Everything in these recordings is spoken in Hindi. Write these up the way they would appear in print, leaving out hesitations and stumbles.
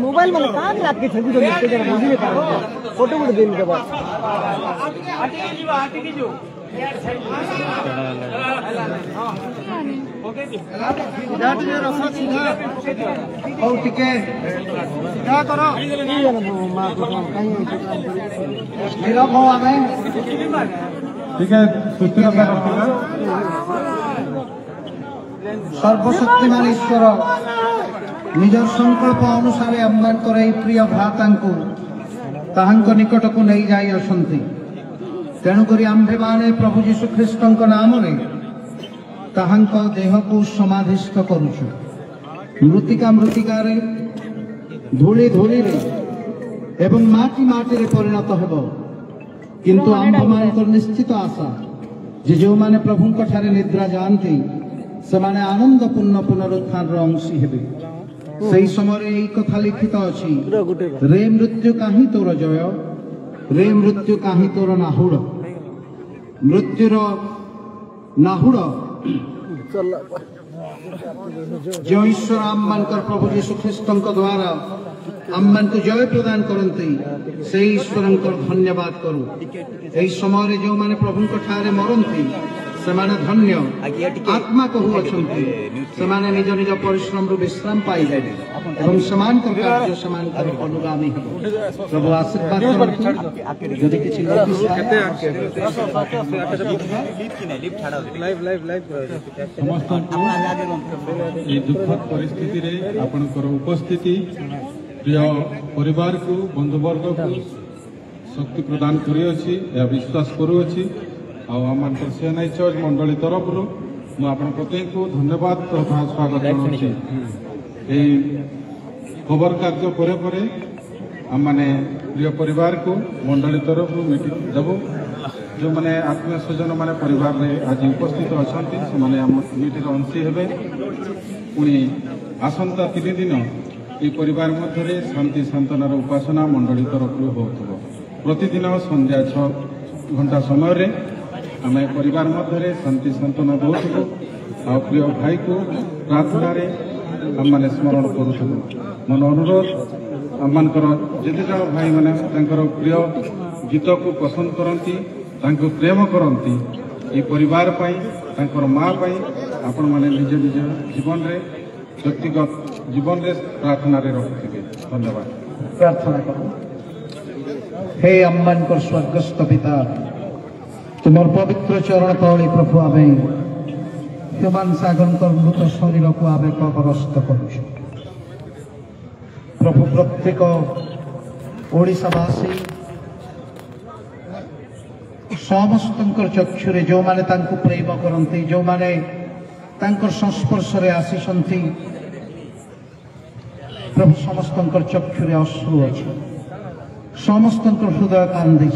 मोबाइल में कहाँ भी आपके छवि तो लिखते जरा मुझे नहीं फोटो वोटो देने के बाद क्या करो ठीक है सर्वशक्तिमान ईश्वर निजर संकल्प अनुसार आम्मानकर एई प्रिय भ्रातांकु ताहांक निकटकु नहीं जाई असंती तेणुकरी आम्भे माने प्रभु जीशु ख्रीष्टंक नाम रे ताहांक देह को समाधिस्थ करूछु मृतिका मृतिकारे धूली धूली रे एवं माटी माटी रे परिणत हेबो किंतु आम्भे मानकर निश्चित आशा जे जो माने प्रभुंक ठारे निद्रा जानती से माने आनंदपूर्ण पुनरुत्थान अंशी हेबे सही समय यही कथा लिखित अच्छी रे मृत्यु काहि तोर जय रे मृत्यु काहि तोर नाहुड़ मृत्युर नाहुड़ जो ईश्वर आम मानकर प्रभु जीशु ख्रीष्टंक द्वारा आम मान को जय प्रदान करते से ईश्वर धन्यवाद करूँ यही समय जो माने प्रभु ठारे मरती से माने धन्य आत्मा कहू अच्छे से माने निज निज परिश्रम रु विश्राम पाई एवं समान कार्य समान अनुगामी प्रभु आशीर्वाद यदि किसी दुखद परिस्थिति रे आपनकर उपस्थिति प्रिय परिवार को बंधुवर्ग को शक्ति प्रदान करिअछि या विश्वास करूअछि आम सीएनआई चर्च मंडली तरफ मुझे प्रत्येक को धन्यवाद तथा स्वागत करुँची खबर कार्य पर आम मैंने प्रिय परिवार को मंडली तरफ मीटिंग देव जो मैंने आत्मीय स्वजन मैंने परिवार में आज उपस्थित अच्छा से मीटिंग अंशी हे पुणी आसंता 3 दिन ये परिवार मध्य शांति सांत्वनार उपासना मंडली तरफ हो प्रतिदिन संध्या 6 घंटा समय आम परिवार मध्य शांति सांत्वना दूसरू आ प्रिय भाई को प्रार्थना आम मैंने स्मरण करूँ मन अनुरोध आम मानकर जिते जन भाई मैंने प्रिय गीत को पसंद करती प्रेम करती ये परिवार माँ आपण मैंने निज निज जीवन रे व्यक्तिगत जीवन रे प्रार्थना रखिए धन्यवाद प्रार्थना करूँ हे अम्मान को स्वर्गस्थ पिता तुम पवित्र चरण तले प्रभु आम ह्यूमान सागर मृत शरीर को आम कबरस्थ करुँ प्रभु प्रत्येक ओडिशावासी समस्त चक्षुरे जो माने तांको प्रेम करती जो माने तांकर संस्पर्श रे आसीसंती प्रभु समस्त चक्षुरे अश्रु अच्छे समस्त हृदय कांदी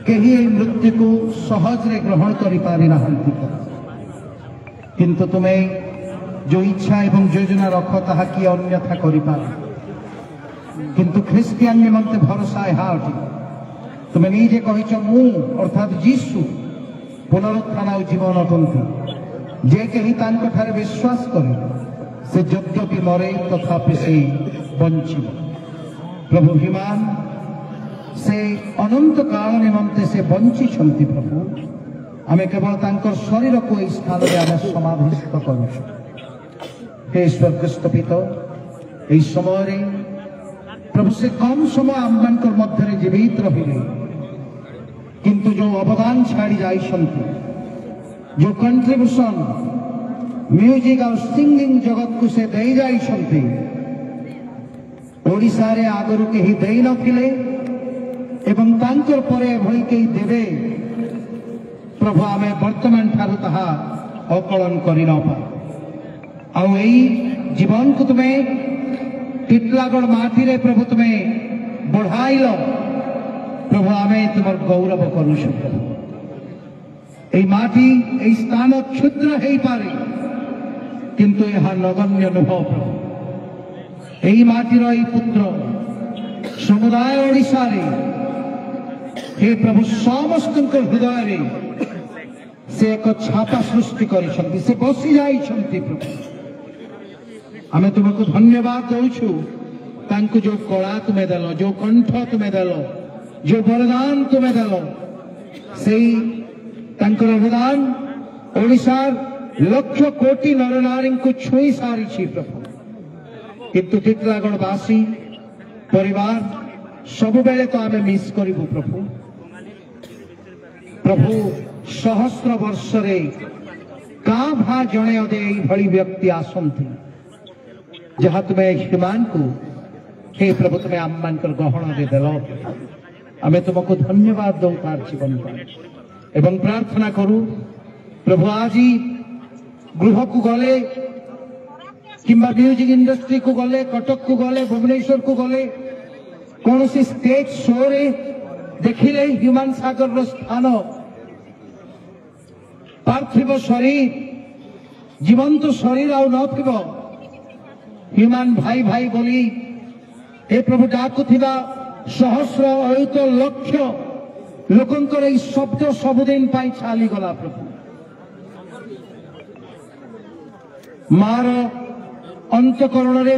कहीं मृत्यु को सहज रे ग्रहण करि पारि नाहंती किंतु तुम्हें जो इच्छा एवं योजना रख ताहा कि अन्यथा करि पार किंतु ख्रिस्टियान निमंते भरोसा है अटे तुम्हें निजे कहिछ मु अर्थात जीशु पुनरुत्थान और जीवन अटंती जे कहीं तांको ठारे विश्वास करे से यद्यपि मरे तथापि से बंचिब प्रभु हिमान से अनंत काल निमंते से बंची छंती प्रभु आमे केवल तांकर शरीर को इस स्थान रे आमे समाधिस्थ करूछु हे स्वर्गस्थ पिता एई समय रे प्रभु से कम समय आममानकर मध्य रे जीवित रहिले किंतु जो अवदान छाड़ी जाइछंती जो कंट्रीब्यूशन म्यूजिक और सिंगिंग जगत को से दे जाइछंती ओडिशा रे आगरु केही देई नथिले एवं तांकर परे भई केही देबे प्रभु आमे वर्तमान ठारू ताहा अकलन करि न पा आउ एई जीवन को तुम्हें टिटलागढ़ माटी रे प्रभु तुम्हें बढ़ाइल प्रभु आमे तुमर गौरव करूछु एई माटी एई स्थान क्षुद्र हेई पारे किंतु यह नगण्य नुह प्रभु एई माटीर एई पुत्र समुदाय ओडिशा रे हे प्रभु समस्त हृदय से एक छापा सृष्टि करिसंती से बसी जाइछंती प्रभु आमे तुमको धन्यवाद दउछु तांको जो कला तुमे देलो जो कंठ तुमे देलो जो वरदान तुमे देलो सेई तांकर वरदान ओडिशार लक्ष कोटी नरनारी को छुई सारी प्रभु किंतु टिटलागढ़वासी परिवार सब बेले तो आमे मिस करिबु प्रभु प्रभु सहस्र वर्ष रे का भा जणे अदे एई भली व्यक्ति आसंती जहाँ तुम्हें हिमान को हे प्रभु तुम्हें आम्मान कर गहना दे देलो आमे तुमको धन्यवाद दो तार जीवन पर एवं प्रार्थना करू प्रभु आज गृह को गले किंबा म्यूजिक इंडस्ट्री को गले कटक को गले भुवनेश्वर को गले कौन सी स्टेज शो रे देखिले ह्यूमान सागर रो स्थान पार्थिव शरीर जीवंत शरीर आउ नथिबो ह्यूमान भाई भाई बोली हे प्रभु डाकुथिबा सहस्र अयुत लक्ष लोकंकर এই শব্দ सबुदिन पाई छाली गला प्रभु मार अंतकरण रे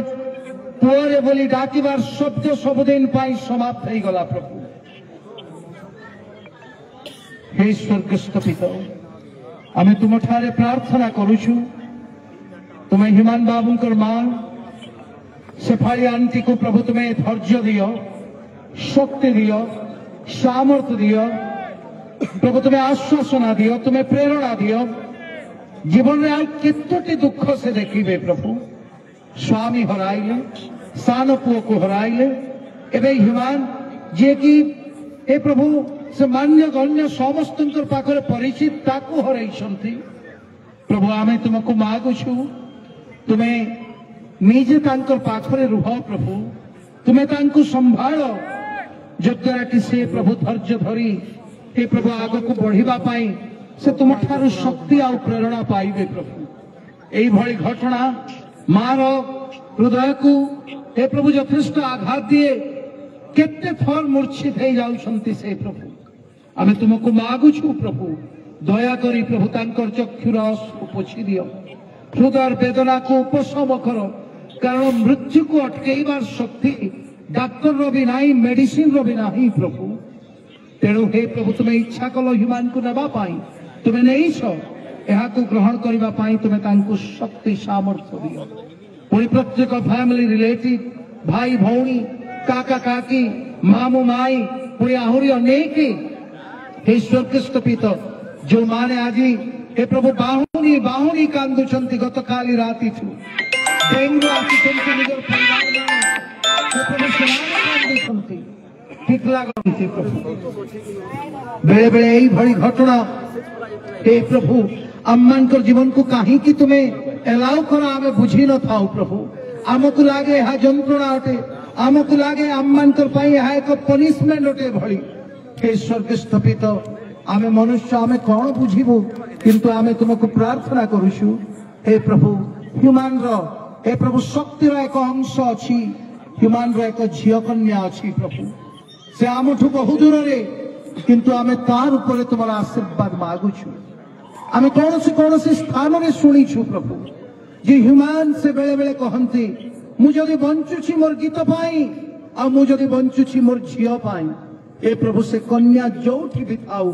पुअरे बोली डाकिबार शब्द सबुदिन पाई समाप्त हो गला प्रभु हे स्वर्गस्थ पिता आमे तुम ठारे प्रार्थना करूछु तुम्हें हिमान बाबूंकर मां शेफाली आंटी को प्रभु तुम्हें धैर्य दियो शक्ति दियो सामर्थ्य दियो प्रभु तुम्हें आश्वासना दियो तुम्हें प्रेरणा दियो जीवन में आज केतोटी दुख से देखिबे प्रभु स्वामी हराइले सान पुओ को हराइले एवं हिमान जे कि ए प्रभु से मान्य गण्य समस्त पाखरे परिचित ताकू हराइछंती प्रभु आमे तुमको मागुछु तुम्हें निजे तांकर पाखरे रुह प्रभु तुम्हें तांको संभाल जद्वारा कि से प्रभु धैर्य धरी हे प्रभु आग को बढ़िबा पाई से तुम ठारू शक्ति आ प्रेरणा पाइबे प्रभु एई भली घटना मार हृदय को हे प्रभु यथेष्ट आघात दिए केते थर मूर्छित हो जाउछंती से प्रभु आमे तुमको मागुछु प्रभु दया करी प्रभु तांकर चक्षुर अश्रु पोछि दियो हृदय वेदना को उपशम करो कारण मृत्यु को अटकेबार शक्ति डाक्टर रो भी नाही मेडिसिन रो भी नाही प्रभु तेणु हे प्रभु तुम्हें इच्छा कल ह्यूमान को नेबा पाई तुम्हें नहीं छो यहा को ग्रहण करबा पाई तुम्हें तांको शक्ति सामर्थ्य दियो पुणी प्रत्येक फैमिली रिलेटिव भाई भौणी काका काकी मामू माई पुणी आहुरी अनेक हे स्वर्गस्थ पिता जो माने आज हे प्रभु बाहुनी बाहुनी कांदुछंती गत काली राती थु डेंगू आसीछंती निजर परिवार हे प्रभु सेवाने कांदुछंती ठीक लागंती प्रभु बेले बेले एई भली घटना हे प्रभु अम्मानकर जीवन को काहे कि तुम्हें एलाउ करा आमे बुझी न थाउ प्रभु आमको लागे हा जंत्रणा अटे आमको लागे अम्मानकर पाई हा एक पनिशमेंट अटे भली हे स्वर्गस्थ पिता आमे मनुष्य आमे कौन बुझीबू किंतु आमे तुमको प्रार्थना करूछु हे प्रभु ह्यूमान रो हे प्रभु शक्ति रो एक अंश अछि ह्यूमान रो एक झियो कन्या अछि प्रभु से आमठु बहु दूर रे किंतु आमे तार ऊपर तुम्हारा आशीर्वाद मागुछु आमे कौन से स्थान रे सुनिछु प्रभु जे ह्यूमान से बेले बेले कहंती मु जदी बंचुछि मोर गीत पाई आ मु जदी बंचुछि मोर झियो पाई ए प्रभु से कन्या जोठी भी थाउ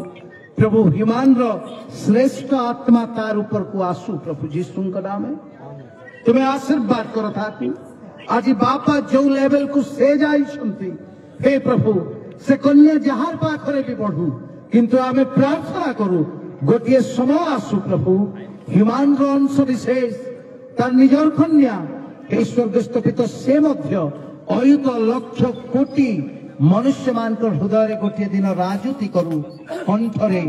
प्रभु ह्यूमान रो श्रेष्ठ आत्मा तार ऊपर को आसु प्रभु जीसु का नाम है तुम्हें आशीर्वाद करो था आज बापा जो लेवल को से जाई छंती हे प्रभु से कन्या जहार पाखरे भी बढ़ू किंतु आमे प्रार्थना करू गोटे समय आसु प्रभु ह्यूमान रो अंश विशेष तार निजर कन्या हे स्वर्गस्थ पिता से मध्य अयुत लक्ष कोटी मनुष्य मान हृदय गोटे दिन राजूति करू कंठरे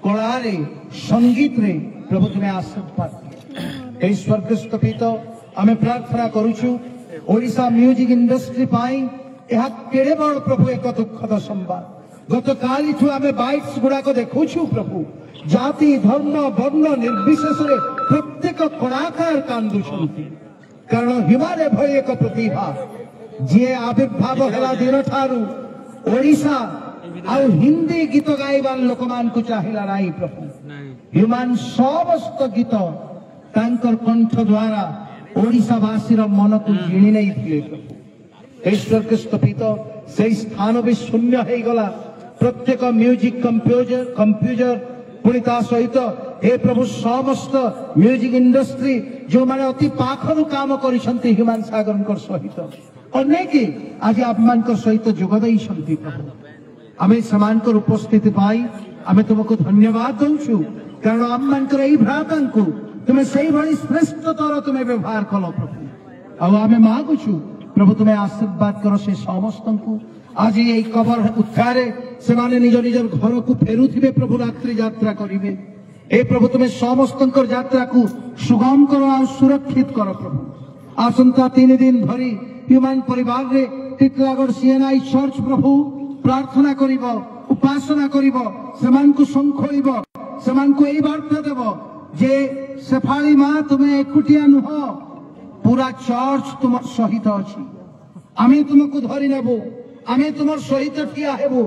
कलारे संगीत रे प्रभु तुम्हें आशीर्वाद हे स्वर्गस्थ पिता आमे प्रार्थना करूछु ओडिशा म्यूजिक इंडस्ट्री पाई यह केड़े बड़ प्रभु एक दुखद संवाद गत काली ठू आमे बाइट्स गुड़ा को देखुछु प्रभु जाति धर्म वर्ण निर्विशेष रे प्रत्येक कलाकार कांदुछंती कारण हिमालय भय एक प्रतिभा जे आविर्भाव है दिन ठारू ओडिशा आउ हिंदी गीत गाइबार लोक मान को चाहिला नहीं प्रभु ह्यूमान समस्त गीत तांकर कंठ द्वारा ओडिशावासी मन को जिणी नहीं थिले प्रभु ईश्वर के स्तुपित से स्थान भी शून्य हो गला प्रत्येक म्यूजिक कंप्यूजर पुणी ता सहित हे प्रभु समस्त म्यूजिक इंडस्ट्री जो माने अति पाखरु काम करिसंती ह्यूमान सागर सहित अनेक आज आप सहित जोगदई प्रभु आम समान उपस्थिति पाई आम तुमको धन्यवाद दौचु कारण आम मानकर भ्राता को तुम्हें से श्रेष्ठतर तुम्हें व्यवहार कल प्रभु आम मागुचु प्रभु तुम्हें आशीर्वाद कर से समस्त को आज ये कबर उत्थान से निज निज घर को फेरुवे प्रभु रात्रि यात्रा करेंगे ए प्रभु तुम्हें समस्त यात्रा को सुगम कर सुरक्षित कर प्रभु आसंता 3 दिन धरी ह्यूमान परिवार रे टिटलागढ़ सीएनआई चर्च प्रभु प्रार्थना करिब उपासना करिब समान को संखोइब समान को एई वार्ता देब जे सेफाली मां तुम्हें एकुटिया नुह पूरा चर्च तुम सहित अछि आमे तुमको धरि नेबो आमे तुम सहित ठिया हेबो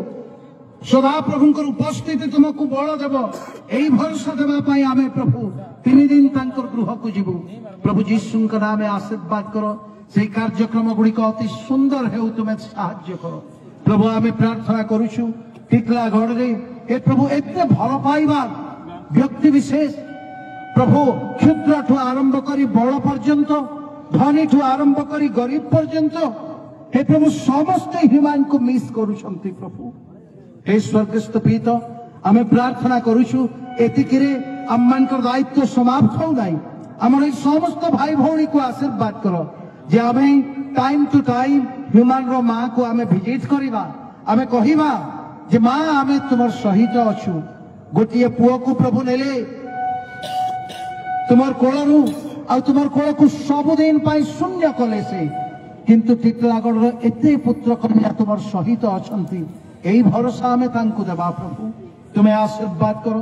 सदा प्रभु उपस्थिति तुमको बल देव यही भरोसा देवाई आम प्रभु 3 दिन गृह को जीवु प्रभु जीशु नाम आशीर्वाद कर से कार्यक्रम गुड़िक अति सुंदर हो तुम्हें साहाय्य कर प्रभु आम प्रार्थना करुचु टिटलागढ़ रे ए प्रभु एते भल पाइबा व्यक्ति विशेष प्रभु क्षुद्र ठू आरंभ करी बड़ पर्यंत धनी ठू आरंभ करी गरीब पर्यंत हे प्रभु समस्त ह्यूमान को मिस करुछंती प्रभु हे स्वर्गस्थ पिता आम प्रार्थना करुचु एतिकिरे आममानकर दायित्व समाप्त हो नहीं आम समस्त भाई भौणी को आशीर्वाद कर जे आम टाइम टू टाइम ह्यूमान रो मां को आम भिजिट करवा आम कहवा जे मां आम तुम सहित अच्छु गोटे पुओ को प्रभु नेले तुम कोलू आ तुम कोल को सबुदिन शून्य कले से किंतु टिटलागढ़ एते पुत्र कन्या तुम सहित अच्छा यही भरोसा आम देवा प्रभु तुम्हें आशीर्वाद करो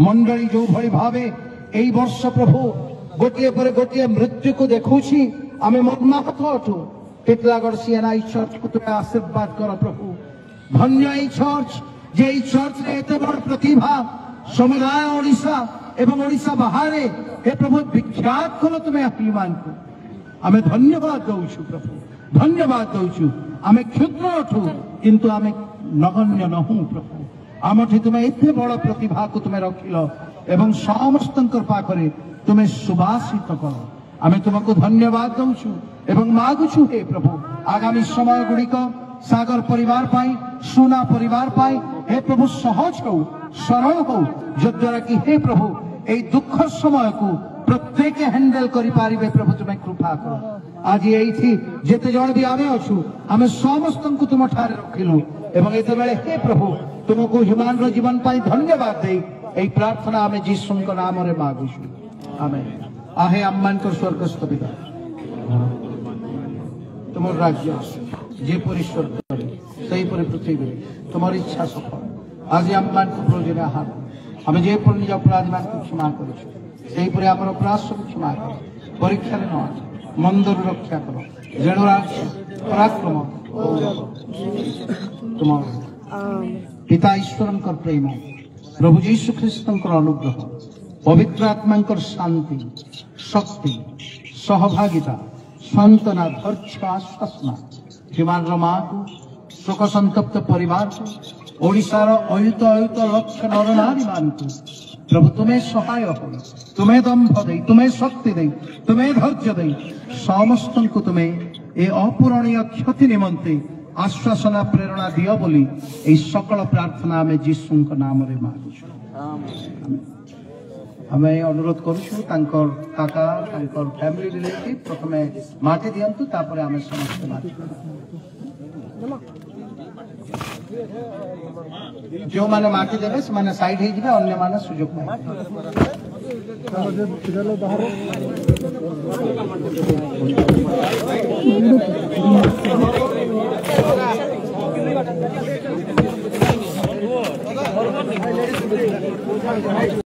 मंडली जो भली भावे यही वर्ष प्रभु गोटे पर गोटे मृत्यु को देखुची आम मर्माहत अटू टिटलागढ़ सीएनआई चर्च को तुम्हें आशीर्वाद करो प्रभु धन्य चर्च जे चर्च रे एते बड़ प्रतिभा समुदाय ओडिशा एवं ओडिशा बाहर हे प्रभु विख्यात करो तुम्हें ह्यूमान को आम धन्यवाद दौचु प्रभु धन्यवाद दौचु आम क्षुद्र अठू किंतु आम नगण्य नहू प्रभु आम तुम्हें एत बड़ प्रतिभा को तुम्हें रखिल एवं समस्त पाखरे तुम्हें सुभाषित कर आम तुमको धन्यवाद दौचु एवं मागुचु हे प्रभु आगामी समय गुड़िक सागर परिवार पाई सुना परिवार पाई हे प्रभु सहज हो सरल हो जद्वारा कि हे प्रभु ए दुख समय को प्रत्येक हैंडल करि पारिबे प्रभु तुम्हें कृपा कर आज यही जेते जन भी आमे अच्छु आम समस्त को तुम ठारे रखिलु एवं एते बेले हे प्रभु तुमको ह्यूमान रो जीवन पाई धन्यवाद दे एई प्रार्थना आमे जीसु को नाम रे मागुछु आमेन आहे आम्मान को स्वर्गस्थ पिता तुम राज्य जे परि स्वर्ग रे सही परि पृथ्वी रे तुम्हारी इच्छा सफल आज आम्मान को प्रयोजन आहार आमे जे पर निज अपराध मान को क्षमा करूछु सही परि हमर अपराध सब क्षमा कर परीक्षा रे न मंदर रक्षा करो जेणु राज्य पराक्रम तुम पिता ईश्वर प्रेम प्रभु जीशु ख्रीस्त अनुग्रह पवित्र आत्मा शांति शक्ति सहभागिता सांत्वना धैर्य आश्वासना ह्यूमान मां को शोक संतप्त परिवार को ओडिशार अयुत अयुत लक्ष नर नारी मान को प्रभु तुम्हें सहाय हो तुम्हें दंभ दे तुम्हें शक्ति दे तुम्हें धैर्य दे समस्त को तुम्हें ए अपूरणीय क्षति निमंते आश्वासना प्रेरणा दियो बोली ए सकल प्रार्थना में जीसु नाम रे मागुछु हमें अनुरोध करूछु तांकर काका तांकर फैमिली रिलेटिव प्रथमे माटी दियंतु तापरे हमें समस्त माटी जो माने माटी देबे से माने साइड हे जिबे अन्य माने सुयोग पाए